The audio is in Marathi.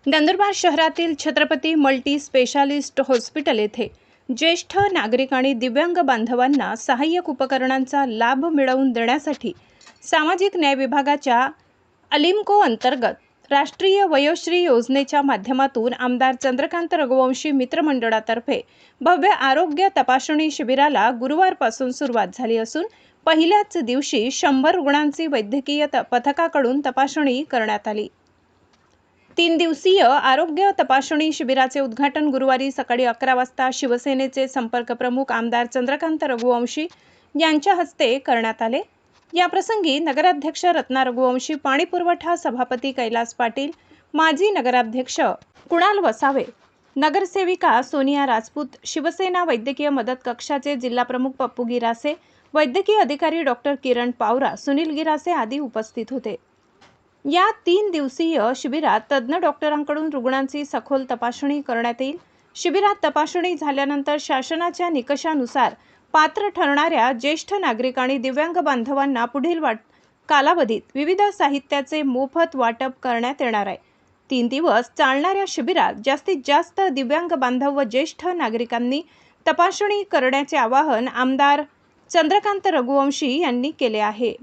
नंदुरबार शहरातील छत्रपती मल्टी स्पेशालिस्ट हॉस्पिटल येथे ज्येष्ठ नागरिक आणि दिव्यांग बांधवांना सहाय्यक उपकरणांचा लाभ मिळवून देण्यासाठी सामाजिक न्याय विभागाच्या अलिमको अंतर्गत राष्ट्रीय वयोश्री योजनेच्या माध्यमातून आमदार चंद्रकांत रघुवंशी मित्रमंडळातर्फे भव्य आरोग्य तपासणी शिबिराला गुरुवारपासून सुरुवात झाली असून पहिल्याच दिवशी 100 रुग्णांची वैद्यकीय पथकाकडून तपासणी करण्यात आली। 3 दिवसीय आरोग्य तपासणी शिबिराचे उद्घाटन गुरुवारी सकाळी 11 वाजता शिवसेनेचे संपर्क प्रमुख आमदार चंद्रकांत रघुवंशी यांच्या हस्ते करण्यात आले। या प्रसंगी नगराध्यक्ष रत्ना रघुवंशी, पाणीपुरवठा सभापती कैलास पाटील, माजी नगराध्यक्ष कुणाल वसावे, नगरसेविका सोनिया राजपूत, शिवसेना वैद्यकीय मदत कक्षाचे जिल्हा प्रमुख पप्पू गिरासे, वैद्यकीय अधिकारी डॉक्टर किरण पावरा, सुनील गिरासे आदी उपस्थित होते। या 3 दिवसीय शिबिरात तज्ञ डॉक्टरांकडून रुग्णांची सखोल तपासणी करण्यात येईल। शिबिरात तपासणी झाल्यानंतर शासनाच्या निकषानुसार पात्र ठरणाऱ्या ज्येष्ठ नागरिक आणि दिव्यांग बांधवांना पुढील कालावधीत विविध साहित्याचे मोफत वाटप करण्यात येणार आहे। 3 दिवस चालणाऱ्या शिबिरात जास्तीत जास्त दिव्यांग बांधव व ज्येष्ठ नागरिकांनी तपासणी करण्याचे आवाहन आमदार चंद्रकांत रघुवंशी यांनी केले आहे।